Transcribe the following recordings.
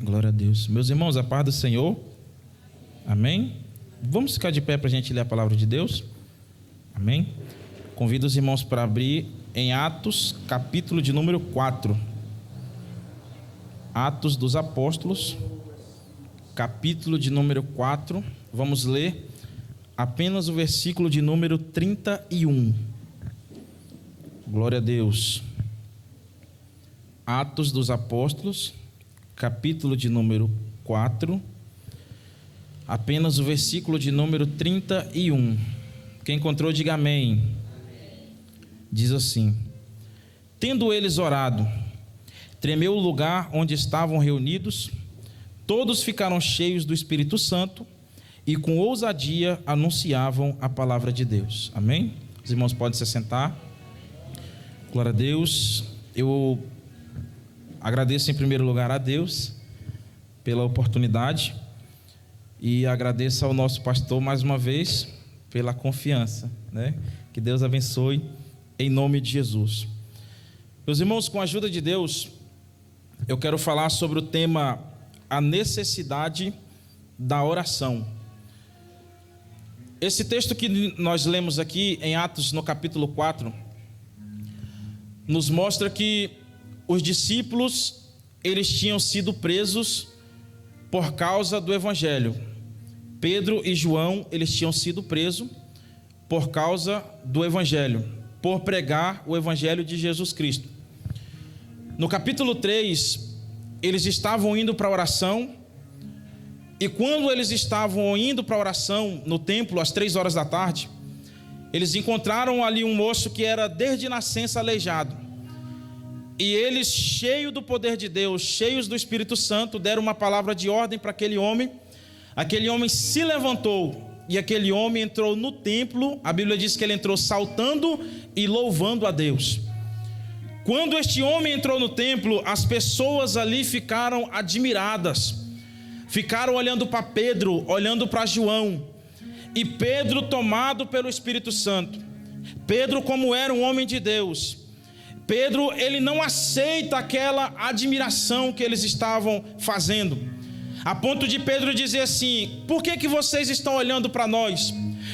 Glória a Deus. Meus irmãos, a paz do Senhor. Amém? Vamos ficar de pé para a gente ler a palavra de Deus? Amém? Convido os irmãos para abrir em Atos, capítulo de número 4. Atos dos Apóstolos, capítulo de número 4. Vamos ler apenas o versículo de número 31. Glória a Deus. Atos dos Apóstolos, capítulo de número 4, apenas o versículo de número 31. Quem encontrou, diga amém. Diz assim: tendo eles orado, tremeu o lugar onde estavam reunidos, todos ficaram cheios do Espírito Santo e com ousadia anunciavam a palavra de Deus. Amém? Os irmãos podem se assentar. Glória a Deus. Eu agradeço em primeiro lugar a Deus pela oportunidade e agradeço ao nosso pastor mais uma vez pela confiança, né? Que Deus abençoe em nome de Jesus. Meus irmãos, com a ajuda de Deus, eu quero falar sobre o tema a necessidade da oração. Esse texto que nós lemos aqui em Atos no capítulo 4 nos mostra que os discípulos, eles tinham sido presos por causa do Evangelho. Pedro e João, eles tinham sido presos por causa do Evangelho, por pregar o Evangelho de Jesus Cristo. No capítulo 3, eles estavam indo para a oração, e quando eles estavam indo para a oração no templo, às 3 horas da tarde, eles encontraram ali um moço que era desde nascença aleijado. E eles, cheios do poder de Deus, cheios do Espírito Santo, deram uma palavra de ordem para aquele homem. Aquele homem se levantou e aquele homem entrou no templo. A Bíblia diz que ele entrou saltando e louvando a Deus. Quando este homem entrou no templo, as pessoas ali ficaram admiradas, ficaram olhando para Pedro, olhando para João. E Pedro, tomado pelo Espírito Santo, Pedro, como era um homem de Deus, Pedro, ele não aceita aquela admiração que eles estavam fazendo, a ponto de Pedro dizer assim: por que vocês estão olhando para nós?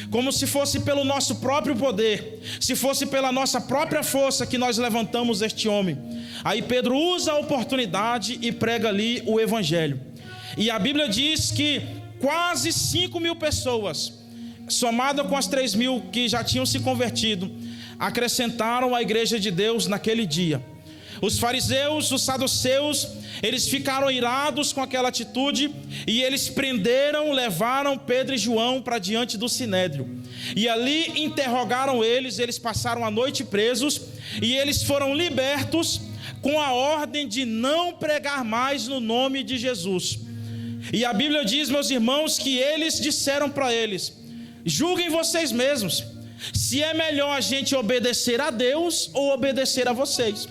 Como se fosse pelo nosso próprio poder, se fosse pela nossa própria força que nós levantamos este homem. Aí Pedro usa a oportunidade e prega ali o Evangelho. E a Bíblia diz que quase 5.000 pessoas, somado com as 3.000 que já tinham se convertido, acrescentaram à igreja de Deus naquele dia. Os fariseus, os saduceus, eles ficaram irados com aquela atitude e eles prenderam, levaram Pedro e João para diante do sinédrio. E ali interrogaram eles, eles passaram a noite presos e eles foram libertos com a ordem de não pregar mais no nome de Jesus. E a Bíblia diz, meus irmãos, que eles disseram para eles: julguem vocês mesmos, se é melhor a gente obedecer a Deus ou obedecer a vocês.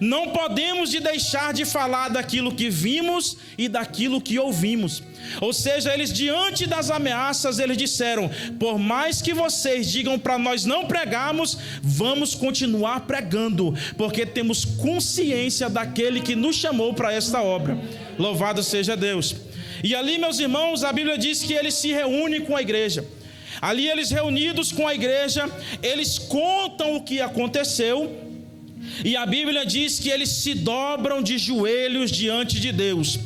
Não podemos deixar de falar daquilo que vimos e daquilo que ouvimos. Ou seja, eles, diante das ameaças, eles disseram: por mais que vocês digam para nós não pregarmos, vamos continuar pregando, porque temos consciência daquele que nos chamou para esta obra. Louvado seja Deus. E ali, meus irmãos, a Bíblia diz que eles se reúnem com a igreja. Ali eles, reunidos com a igreja, eles contam o que aconteceu. E a Bíblia diz que eles se dobram de joelhos diante de Deus.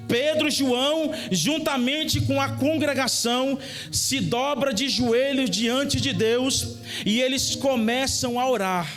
Pedro e João, juntamente com a congregação, se dobra de joelhos diante de Deus. E eles começam a orar.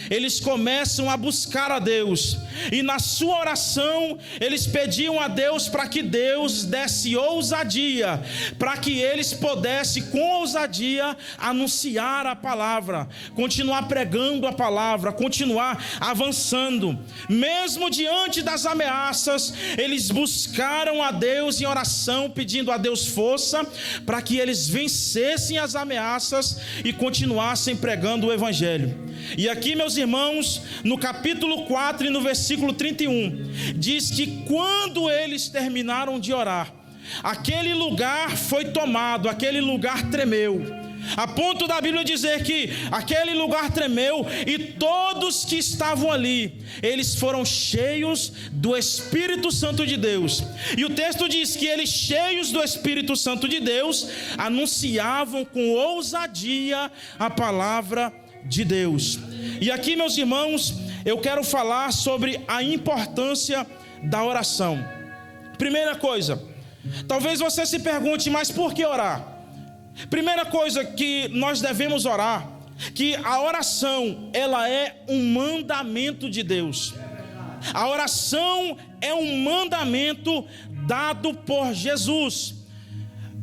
Eles começam a buscar a Deus, e na sua oração eles pediam a Deus para que Deus desse ousadia, para que eles pudessem com ousadia anunciar a palavra, continuar pregando a palavra, continuar avançando. Mesmo diante das ameaças, eles buscaram a Deus em oração, pedindo a Deus força para que eles vencessem as ameaças e continuassem pregando o Evangelho. E aqui, meus irmãos, no capítulo 4 e no versículo 31, diz que quando eles terminaram de orar, aquele lugar foi tomado, aquele lugar tremeu. a ponto da Bíblia dizer que aquele lugar tremeu e todos que estavam ali, eles foram cheios do Espírito Santo de Deus. E o texto diz que eles, cheios do Espírito Santo de Deus, anunciavam com ousadia a palavra de Deus. E aqui, meus irmãos, eu quero falar sobre a importância da oração. Primeira coisa, talvez você se pergunte, mas por que orar? Primeira coisa que nós devemos orar, que a oração, ela é um mandamento de Deus. A oração é um mandamento dado por Jesus.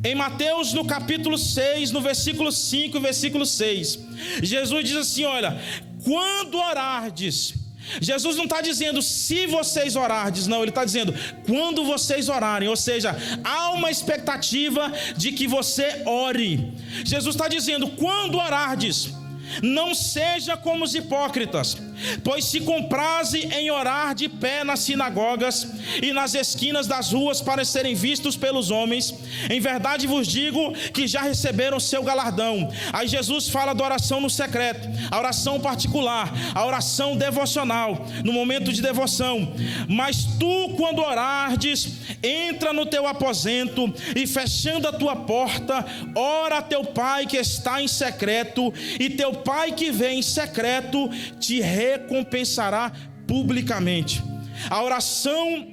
Em Mateus, no capítulo 6, no versículo 5 e versículo 6, Jesus diz assim, olha, quando orardes, Jesus não está dizendo se vocês orardes, não, ele está dizendo quando vocês orarem, ou seja, há uma expectativa de que você ore. Jesus está dizendo, quando orardes, não seja como os hipócritas, pois se comprazem em orar de pé nas sinagogas e nas esquinas das ruas para serem vistos pelos homens. Em verdade vos digo que já receberam seu galardão. Aí Jesus fala da oração no secreto, a oração particular, a oração devocional, no momento de devoção. Mas tu, quando orardes, entra no teu aposento e, fechando a tua porta, ora a teu pai que está em secreto, e teu pai que vem em secreto te recompensará publicamente. A oração,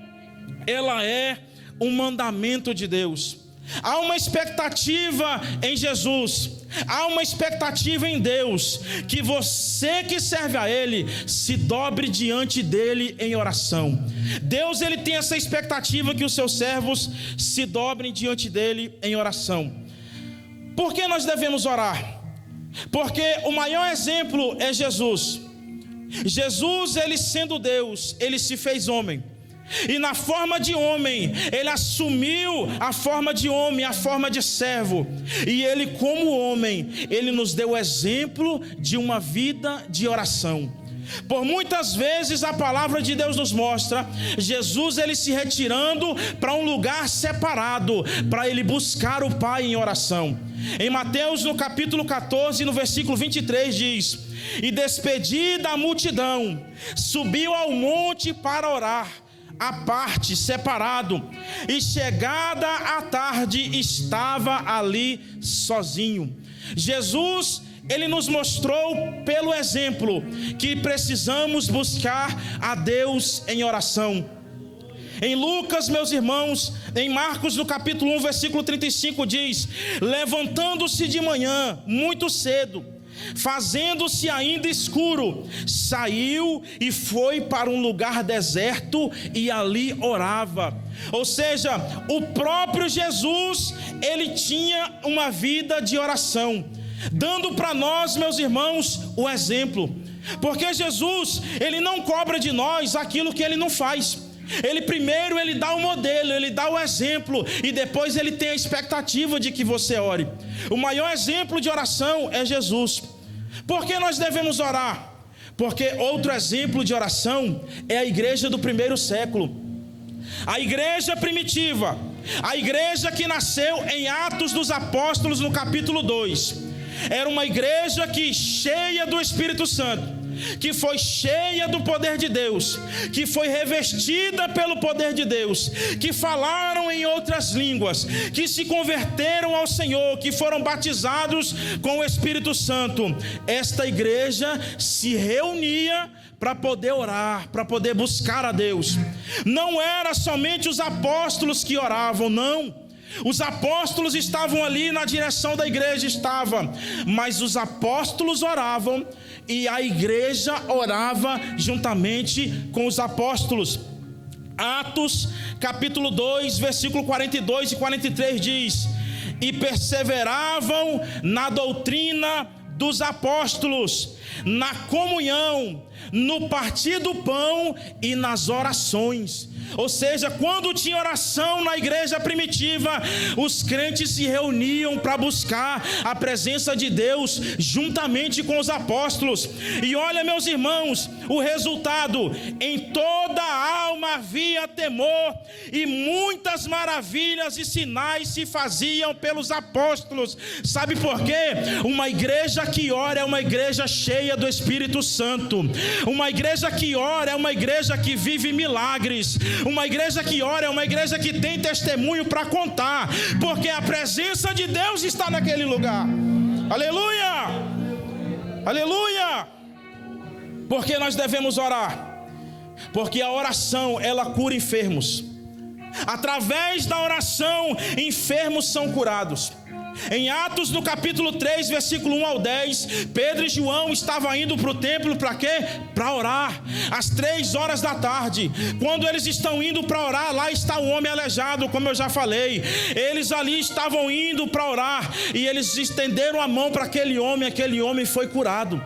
ela é um mandamento de Deus. Há uma expectativa em Jesus, há uma expectativa em Deus, que você que serve a Ele, se dobre diante dEle em oração. Deus, Ele tem essa expectativa que os seus servos se dobrem diante dEle em oração. Por que nós devemos orar? Porque o maior exemplo é Jesus. Jesus, Ele sendo Deus, Ele se fez homem. E na forma de homem, Ele assumiu a forma de homem, a forma de servo. E Ele, como homem, Ele nos deu o exemplo de uma vida de oração. Por muitas vezes a palavra de Deus nos mostra Jesus, Ele se retirando para um lugar separado, para Ele buscar o Pai em oração. Em Mateus, no capítulo 14, no versículo 23, diz: e despedida a multidão, subiu ao monte para orar, à parte, separado, e chegada a tarde, estava ali sozinho. Jesus, Ele nos mostrou pelo exemplo que precisamos buscar a Deus em oração. Em Lucas, meus irmãos, em Marcos, no capítulo 1, versículo 35, diz: levantando-se de manhã, muito cedo, fazendo-se ainda escuro, saiu e foi para um lugar deserto e ali orava. Ou seja, o próprio Jesus, Ele tinha uma vida de oração, dando para nós, meus irmãos, o exemplo. Porque Jesus, Ele não cobra de nós aquilo que Ele não faz. Ele primeiro, Ele dá o modelo, Ele dá o exemplo, e depois Ele tem a expectativa de que você ore. O maior exemplo de oração é Jesus. Por que nós devemos orar? Porque outro exemplo de oração é a igreja do primeiro século. A igreja primitiva, a igreja que nasceu em Atos dos Apóstolos, no capítulo 2, era uma igreja que, cheia do Espírito Santo, que foi cheia do poder de Deus, que foi revestida pelo poder de Deus, que falaram em outras línguas, que se converteram ao Senhor, que foram batizados com o Espírito Santo. Esta igreja se reunia para poder orar, para poder buscar a Deus. Não era somente os apóstolos que oravam, não. Os apóstolos estavam ali na direção da igreja, mas os apóstolos oravam e a igreja orava juntamente com os apóstolos. Atos capítulo 2, versículo 42 e 43 diz: e perseveravam na doutrina dos apóstolos, na comunhão, no partir do pão e nas orações. Ou seja, quando tinha oração na igreja primitiva, os crentes se reuniam para buscar a presença de Deus juntamente com os apóstolos. E olha, meus irmãos, o resultado? Em toda a alma havia temor, e muitas maravilhas e sinais se faziam pelos apóstolos. Sabe por quê? Uma igreja que ora é uma igreja cheia do Espírito Santo. Uma igreja que ora é uma igreja que vive milagres. Uma igreja que ora é uma igreja que tem testemunho para contar, porque a presença de Deus está naquele lugar. Aleluia! Aleluia! Porque nós devemos orar? Porque a oração, ela cura enfermos. Através da oração, enfermos são curados. Em Atos, no capítulo 3, versículo 1 ao 10, Pedro e João estavam indo para o templo para quê? Para orar, às 3 horas da tarde. Quando eles estão indo para orar, lá está o homem aleijado, como eu já falei. Eles ali estavam indo para orar, e eles estenderam a mão para aquele homem foi curado.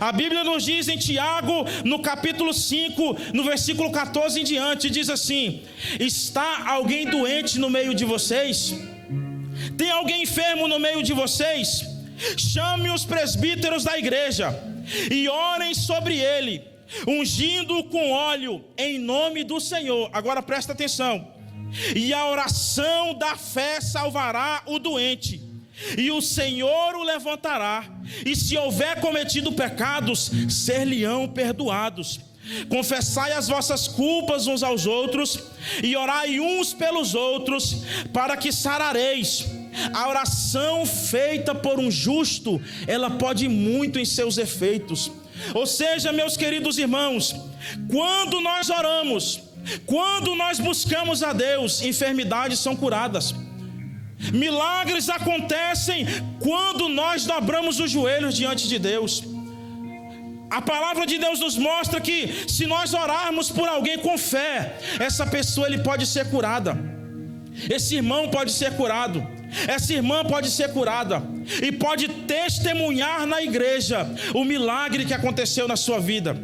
A Bíblia nos diz em Tiago, no capítulo 5, no versículo 14 em diante, diz assim: está alguém doente no meio de vocês? Tem alguém enfermo no meio de vocês? Chame os presbíteros da igreja e orem sobre ele, ungindo-o com óleo em nome do Senhor. Agora presta atenção. E a oração da fé salvará o doente, e o Senhor o levantará, e se houver cometido pecados, ser-lhe-ão perdoados. Confessai as vossas culpas uns aos outros, e orai uns pelos outros, para que sarareis. A oração feita por um justo, ela pode muito em seus efeitos. Ou seja, meus queridos irmãos, quando nós oramos, quando nós buscamos a Deus, enfermidades são curadas. Milagres acontecem quando nós dobramos os joelhos diante de Deus. A palavra de Deus nos mostra que se nós orarmos por alguém com fé, essa pessoa ele pode ser curada. Esse irmão pode ser curado. Essa irmã pode ser curada e pode testemunhar na igreja o milagre que aconteceu na sua vida.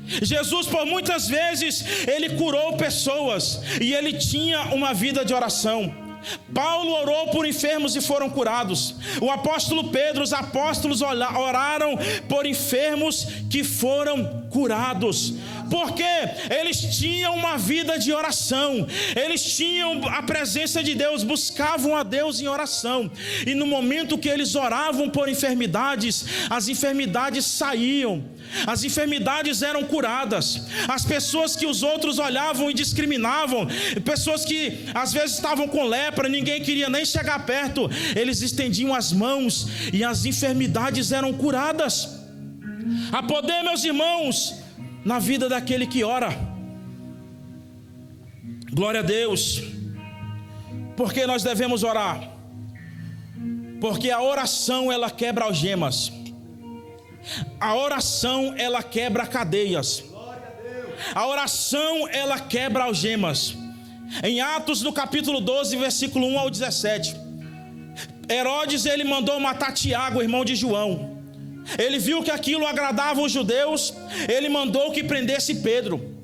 Jesus, por muitas vezes, ele curou pessoas e ele tinha uma vida de oração. Paulo orou por enfermos e foram curados. O apóstolo Pedro, os apóstolos oraram por enfermos que foram curados. Porque eles tinham uma vida de oração, eles tinham a presença de Deus, buscavam a Deus em oração. E no momento que eles oravam por enfermidades, as enfermidades saíam, as enfermidades eram curadas. As pessoas que os outros olhavam e discriminavam, pessoas que às vezes estavam com lepra, ninguém queria nem chegar perto, eles estendiam as mãos e as enfermidades eram curadas. Há poder, meus irmãos, na vida daquele que ora. Glória a Deus. Por que nós devemos orar? Porque a oração ela quebra algemas. A oração ela quebra cadeias. A oração ela quebra algemas. Em Atos no capítulo 12, versículo 1 ao 17, Herodes ele mandou matar Tiago, irmão de João. Ele viu que aquilo agradava os judeus, ele mandou que prendesse Pedro.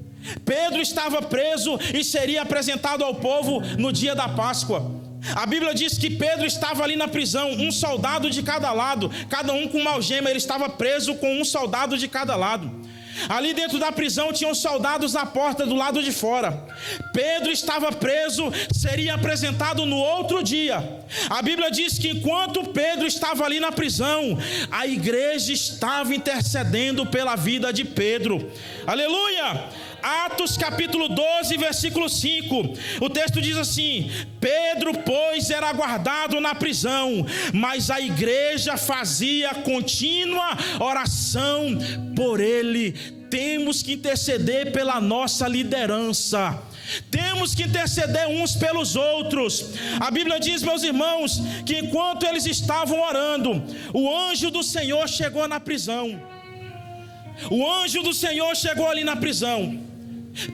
Pedro estava preso e seria apresentado ao povo no dia da Páscoa. A Bíblia diz que Pedro estava ali na prisão, um soldado de cada lado, cada um com uma algema. Ele estava preso com um soldado de cada lado. Ali dentro da prisão tinham soldados na porta do lado de fora. Pedro estava preso, seria apresentado no outro dia. A Bíblia diz que enquanto Pedro estava ali na prisão, a igreja estava intercedendo pela vida de Pedro. Aleluia! Atos capítulo 12, versículo 5, o texto diz assim: Pedro, pois, era guardado na prisão, mas a igreja fazia contínua oração por ele. Temos que interceder pela nossa liderança. Temos que interceder uns pelos outros. A Bíblia diz, meus irmãos, que enquanto eles estavam orando, o anjo do Senhor chegou na prisão. O anjo do Senhor chegou ali na prisão.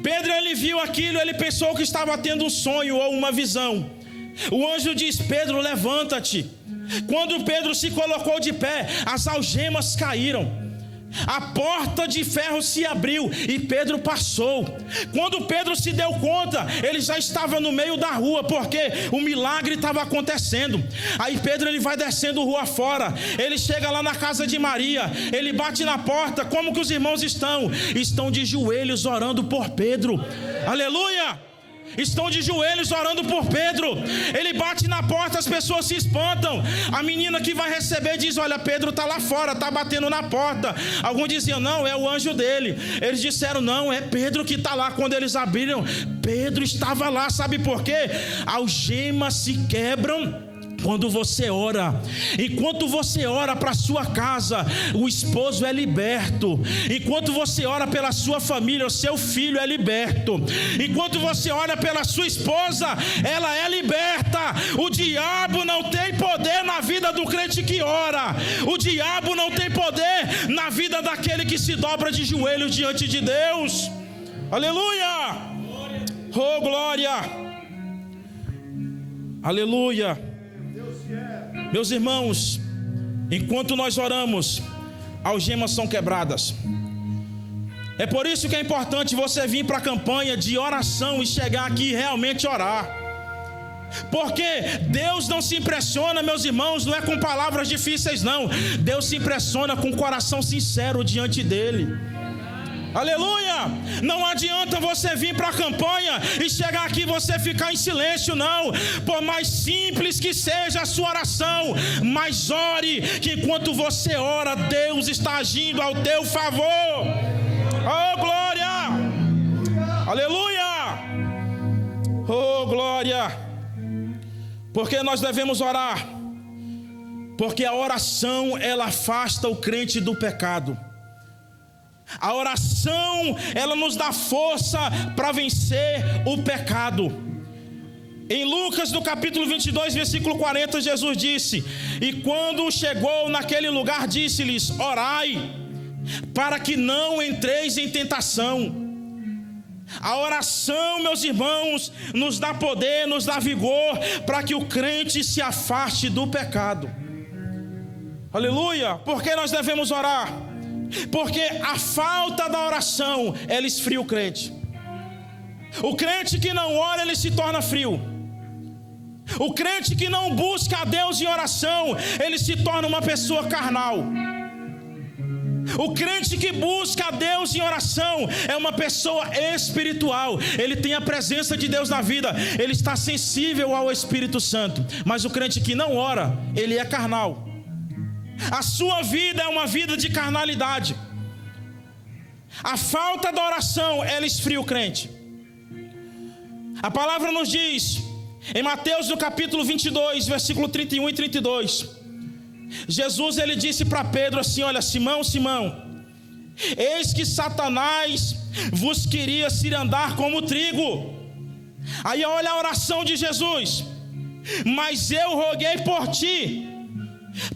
Pedro, ele viu aquilo, ele pensou que estava tendo um sonho ou uma visão. O anjo diz: Pedro, levanta-te. Quando Pedro se colocou de pé, as algemas caíram. A porta de ferro se abriu e Pedro passou. Quando Pedro se deu conta, ele já estava no meio da rua, porque o milagre estava acontecendo. Aí Pedro, ele vai descendo rua fora, ele chega lá na casa de Maria, ele bate na porta. Como que os irmãos estão? Estão de joelhos orando por Pedro. Aleluia! Estão de joelhos orando por Pedro. Ele bate na porta, as pessoas se espantam. A menina que vai receber diz: olha, Pedro está lá fora, está batendo na porta. Alguns diziam: não, é o anjo dele. Eles disseram: não, é Pedro que está lá. Quando eles abriram, Pedro estava lá. Sabe por quê? Algemas se quebram quando você ora. Enquanto você ora para sua casa, o esposo é liberto. Enquanto você ora pela sua família, o seu filho é liberto. Enquanto você ora pela sua esposa, ela é liberta. O diabo não tem poder na vida do crente que ora. O diabo não tem poder na vida daquele que se dobra de joelhos diante de Deus. Aleluia! Oh, glória! Aleluia! Meus irmãos, enquanto nós oramos, algemas são quebradas. É por isso que é importante você vir para a campanha de oração e chegar aqui e realmente orar. Porque Deus não se impressiona, meus irmãos, não é com palavras difíceis não. Deus se impressiona com um coração sincero diante dele. Aleluia! Não adianta você vir para a campanha e chegar aqui e você ficar em silêncio, não. Por mais simples que seja a sua oração, mas ore, que enquanto você ora, Deus está agindo ao teu favor. Oh, glória! Aleluia! Oh, glória! Porque nós devemos orar? Porque a oração, ela afasta o crente do pecado. A oração, ela nos dá força para vencer o pecado. Em Lucas, no capítulo 22, versículo 40, Jesus disse: e quando chegou naquele lugar, disse-lhes: orai, para que não entreis em tentação. A oração, meus irmãos, nos dá poder, nos dá vigor, para que o crente se afaste do pecado. Aleluia! Por que nós devemos orar? Porque a falta da oração, ela esfria o crente. O crente que não ora, ele se torna frio. O crente que não busca a Deus em oração, ele se torna uma pessoa carnal. O crente que busca a Deus em oração é uma pessoa espiritual. Ele tem a presença de Deus na vida, ele está sensível ao Espírito Santo. Mas o crente que não ora, ele é carnal. A sua vida é uma vida de carnalidade. A falta da oração, ela esfria o crente. A palavra nos diz, em Mateus no capítulo 22, versículo 31 e 32, Jesus, ele disse para Pedro assim: olha, Simão, Simão, eis que Satanás vos queria cirandar como trigo. Aí olha a oração de Jesus: mas eu roguei por ti,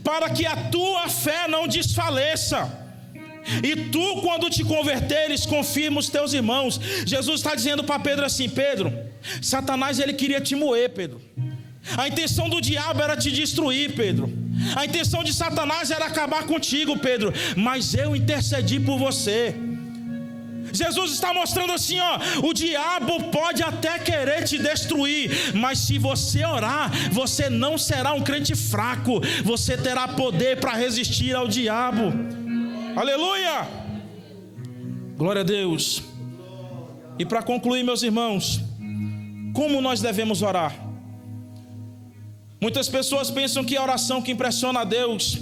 para que a tua fé não desfaleça, e tu, quando te converteres, confirma os teus irmãos. Jesus está dizendo para Pedro assim: Pedro, Satanás, ele queria te moer, Pedro. A intenção do diabo era te destruir, Pedro. A intenção de Satanás era acabar contigo, Pedro, mas eu intercedi por você. Jesus está mostrando assim, ó: o diabo pode até querer te destruir, mas se você orar, você não será um crente fraco. Você terá poder para resistir ao diabo. Aleluia! Glória a Deus. E para concluir, meus irmãos, como nós devemos orar? Muitas pessoas pensam que a oração que impressiona a Deus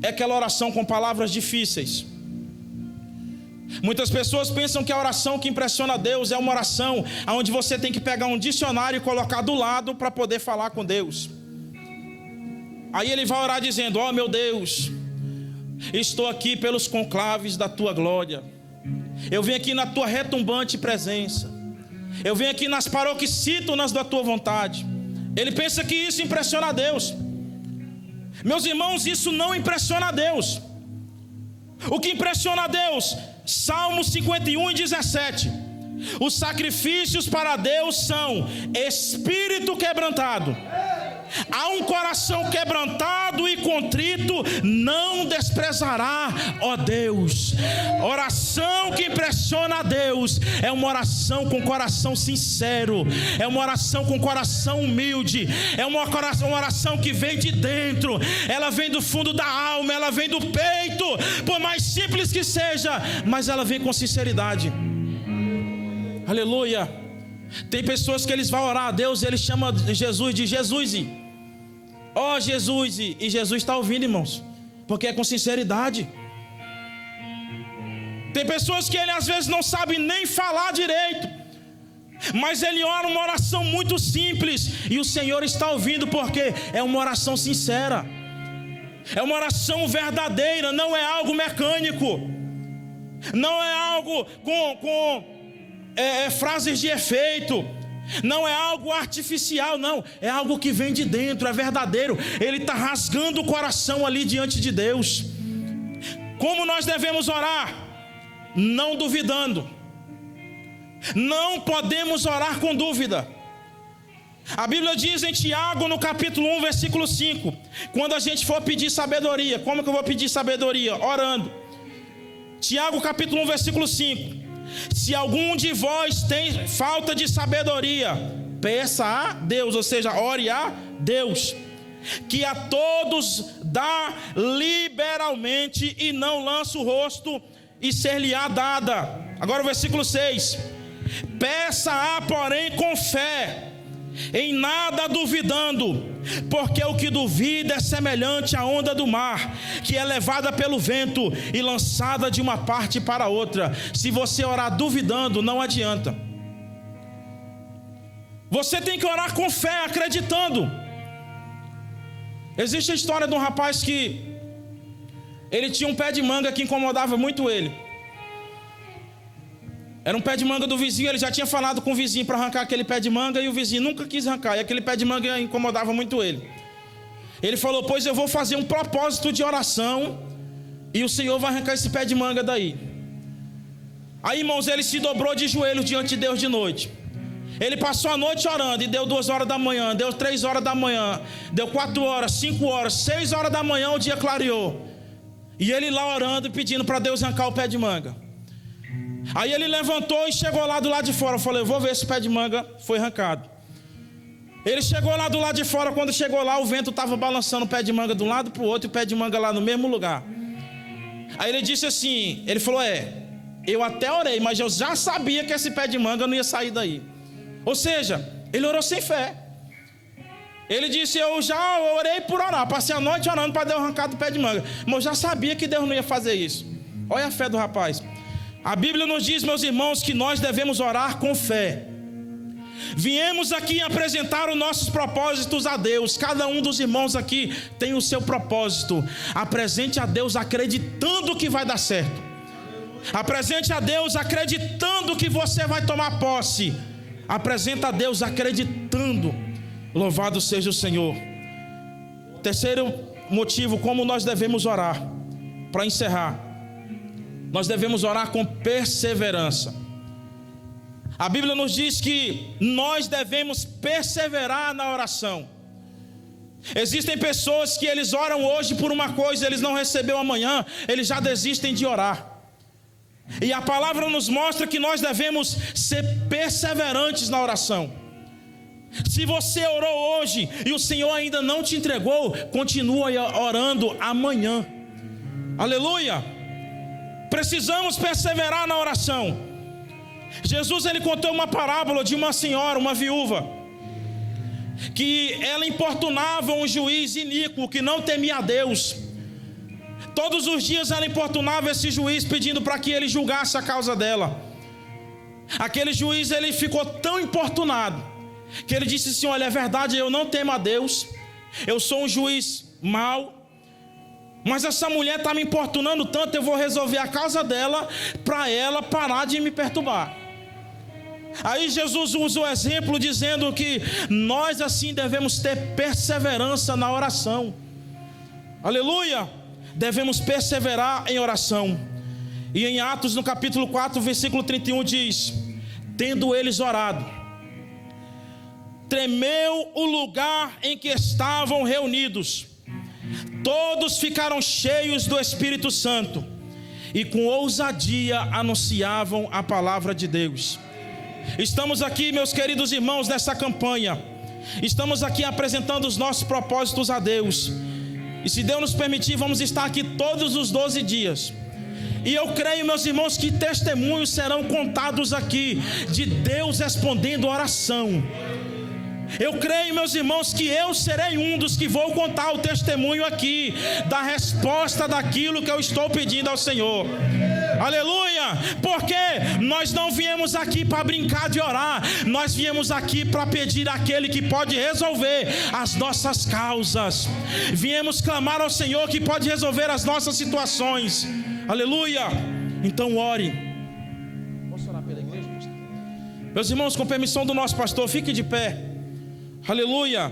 é aquela oração com palavras difíceis. Muitas pessoas pensam que a oração que impressiona a Deus é uma oração onde você tem que pegar um dicionário e colocar do lado para poder falar com Deus. Aí ele vai orar dizendo: ó meu Deus, estou aqui pelos conclaves da tua glória. Eu venho aqui na tua retumbante presença. Eu venho aqui nas paroxítonas da tua vontade. Ele pensa que isso impressiona a Deus. Meus irmãos, isso não impressiona a Deus. O que impressiona a Deus? Salmo 51 e 17. Os sacrifícios para Deus são espírito quebrantado a um coração quebrantado e contrito não desprezará, ó Deus. Oração que impressiona a Deus é uma oração com coração sincero, é uma oração com coração humilde, é uma oração que vem de dentro, ela vem do fundo da alma, ela vem do peito, por mais simples que seja, mas ela vem com sinceridade. Aleluia. Tem pessoas que eles vão orar a Deus, eles chamam Jesus de Jesus, ó Jesus, e Jesus está ouvindo, irmãos, porque é com sinceridade. Tem pessoas que ele às vezes não sabe nem falar direito, mas ele ora uma oração muito simples, e o Senhor está ouvindo, porque é uma oração sincera, é uma oração verdadeira, não é algo mecânico, não é algo com frases de efeito, não é algo artificial, não, é algo que vem de dentro, é verdadeiro. Ele está rasgando o coração ali diante de Deus. Como nós devemos orar? Não duvidando. Não podemos orar com dúvida. A Bíblia diz em Tiago, no capítulo 1, versículo 5, quando a gente for pedir sabedoria, como que eu vou pedir sabedoria? Orando. Tiago capítulo 1, versículo 5: se algum de vós tem falta de sabedoria, peça a Deus, ou seja, ore a Deus, que a todos dá liberalmente e não lança o rosto, e ser-lhe-á dada. Agora o versículo 6: peça-a, porém, com fé, em nada duvidando, porque o que duvida é semelhante à onda do mar, que é levada pelo vento e lançada de uma parte para outra. Se você orar duvidando, não adianta. Você tem que orar com fé, acreditando. Existe a história de um rapaz que ele tinha um pé de manga que incomodava muito ele. Era um pé de manga do vizinho, ele já tinha falado com o vizinho para arrancar aquele pé de manga, e o vizinho nunca quis arrancar, e aquele pé de manga incomodava muito ele. Ele falou: pois eu vou fazer um propósito de oração, e o Senhor vai arrancar esse pé de manga daí. Aí, irmãos, ele se dobrou de joelhos diante de Deus de noite. Ele passou a noite orando, e deu 2 horas da manhã, deu 3 horas da manhã, deu 4 horas, 5 horas, 6 horas da manhã, o dia clareou. E ele lá orando e pedindo para Deus arrancar o pé de manga. Aí ele levantou e chegou lá do lado de fora. Eu falei: eu vou ver se o pé de manga foi arrancado. Ele chegou lá do lado de fora. Quando chegou lá, o vento estava balançando o pé de manga de um lado para o outro, e o pé de manga lá no mesmo lugar. Aí ele disse assim, ele falou: eu até orei, mas eu já sabia que esse pé de manga não ia sair daí. Ou seja, ele orou sem fé. Ele disse: eu já orei por orar, passei a noite orando para Deus arrancar do pé de manga, mas eu já sabia que Deus não ia fazer isso. Olha a fé do rapaz. A Bíblia nos diz, meus irmãos, que nós devemos orar com fé. Viemos aqui apresentar os nossos propósitos a Deus. Cada um dos irmãos aqui tem o seu propósito. Apresente a Deus acreditando que vai dar certo. Apresente a Deus acreditando que você vai tomar posse. Apresenta a Deus acreditando. Louvado seja o Senhor. Terceiro motivo, como nós devemos orar. Para encerrar, nós devemos orar com perseverança. A Bíblia nos diz que nós devemos perseverar na oração. Existem pessoas que eles oram hoje por uma coisa, eles não receberam amanhã, eles já desistem de orar. E a palavra nos mostra que nós devemos ser perseverantes na oração. Se você orou hoje e o Senhor ainda não te entregou, continua orando amanhã. Aleluia! Precisamos perseverar na oração. Jesus, ele contou uma parábola de uma senhora, uma viúva, que ela importunava um juiz iníquo que não temia a Deus. Todos os dias ela importunava esse juiz pedindo para que ele julgasse a causa dela. Aquele juiz, ele ficou tão importunado que ele disse assim: olha, é verdade, eu não temo a Deus, eu sou um juiz mau, mas essa mulher está me importunando tanto, eu vou resolver a causa dela para ela parar de me perturbar. Aí Jesus usa o exemplo dizendo que nós assim devemos ter perseverança na oração. Aleluia! Devemos perseverar em oração. E em Atos no capítulo 4, versículo 31 diz: tendo eles orado, tremeu o lugar em que estavam reunidos. Todos ficaram cheios do Espírito Santo e com ousadia anunciavam a palavra de Deus. Estamos aqui, meus queridos irmãos, nessa campanha. Estamos aqui apresentando os nossos propósitos a Deus. E se Deus nos permitir, vamos estar aqui todos os 12 dias. E eu creio, meus irmãos, que testemunhos serão contados aqui de Deus respondendo oração. Eu creio, meus irmãos, que eu serei um dos que vou contar o testemunho aqui da resposta daquilo que eu estou pedindo ao Senhor. Aleluia! Porque nós não viemos aqui para brincar de orar. Nós viemos aqui para pedir àquele que pode resolver as nossas causas. Viemos clamar ao Senhor que pode resolver as nossas situações. Aleluia! Então ore. Posso orar pela igreja, pastor? Meus irmãos, com permissão do nosso pastor, fique de pé. Aleluia.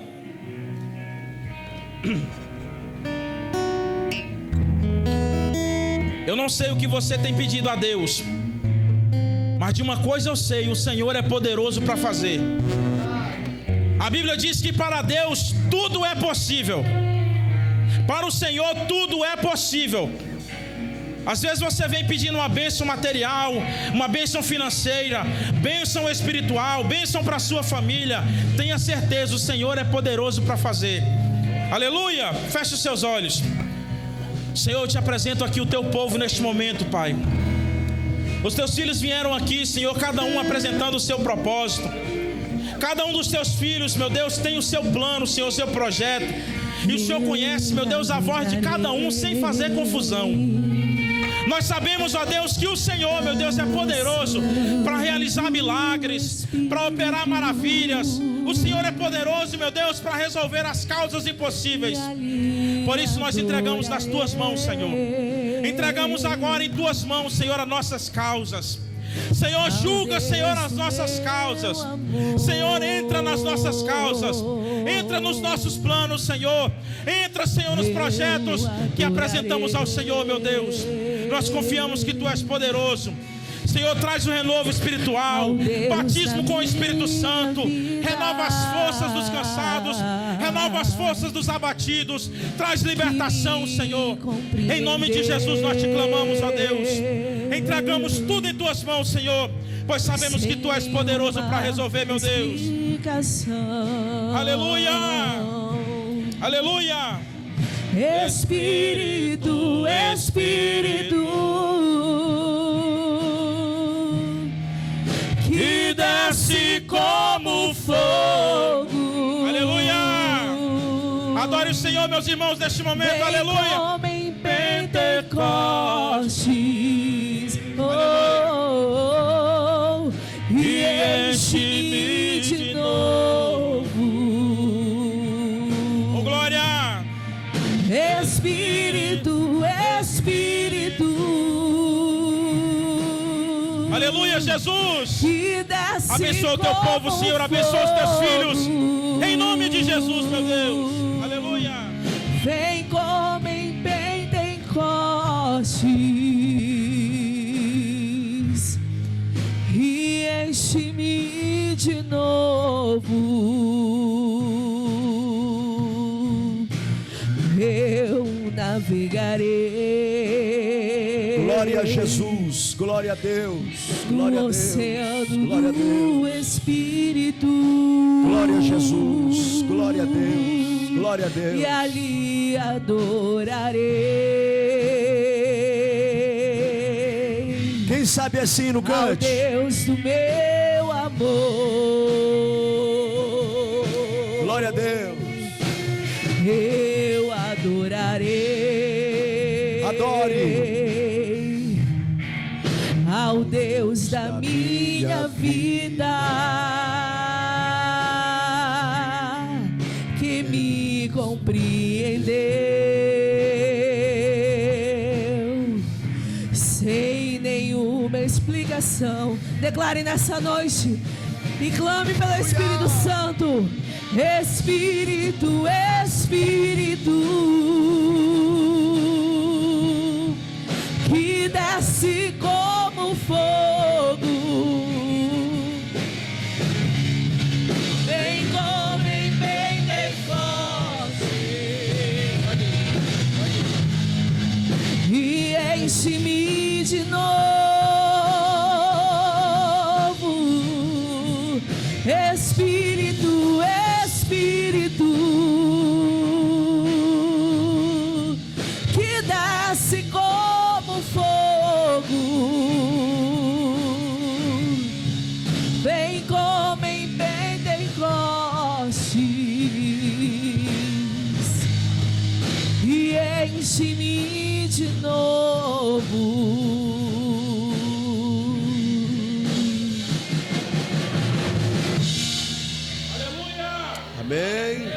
Eu não sei o que você tem pedido a Deus, mas de uma coisa eu sei: o Senhor é poderoso para fazer. A Bíblia diz que para Deus tudo é possível. Para o Senhor tudo é possível. Às vezes você vem pedindo uma bênção material, uma bênção financeira, bênção espiritual, bênção para a sua família. Tenha certeza, o Senhor é poderoso para fazer. Aleluia! Feche os seus olhos. Senhor, eu te apresento aqui o teu povo neste momento, Pai. Os teus filhos vieram aqui, Senhor, cada um apresentando o seu propósito. Cada um dos teus filhos, meu Deus, tem o seu plano, Senhor, o seu projeto. E o Senhor conhece, meu Deus, a voz de cada um sem fazer confusão. Nós sabemos, ó Deus, que o Senhor, meu Deus, é poderoso para realizar milagres, para operar maravilhas. O Senhor é poderoso, meu Deus, para resolver as causas impossíveis. Por isso nós entregamos nas tuas mãos, Senhor. Entregamos agora em tuas mãos, Senhor, as nossas causas. Senhor, julga, Senhor, as nossas causas. Senhor, entra nas nossas causas. Entra nos nossos planos, Senhor. Entra, Senhor, nos projetos que apresentamos ao Senhor, meu Deus. Nós confiamos que Tu és poderoso. Senhor, traz um renovo espiritual, batismo com o Espírito Santo, renova as forças dos cansados, renova as forças dos abatidos, traz libertação, Senhor. Em nome de Jesus nós te clamamos, ó Deus. Entregamos tudo em tuas mãos, Senhor, pois sabemos que Tu és poderoso para resolver, meu Deus. Aleluia! Aleluia! Espírito, Espírito, que desce como fogo. Aleluia! Adore o Senhor, meus irmãos, neste momento. Vem Aleluia! como em Pentecostes, e enche-me de novo. Oh, glória! Espírito, Espírito, Aleluia, Jesus! que desce. Abençoa o teu povo, Senhor. Abençoa os teus filhos. Em nome de Jesus, meu Deus. Aleluia. Vem como em Pentecostes e enche-me de novo. Eu navegarei. Glória a Jesus, glória a Deus, glória a No Deus, oceano glória a do Deus, Espírito. glória a Jesus, glória a Deus, glória a Deus. E ali adorarei. Quem sabe assim no Ao cante? Deus do meu amor. Glória a Deus. Eu adorarei. Adore. Ao Deus da minha vida, que me compreendeu sem nenhuma explicação. Declare nessa noite e clame pelo Espírito Santo. Espírito, Espírito, que desce como fogo. Vem como e enche-me de novo. Amém.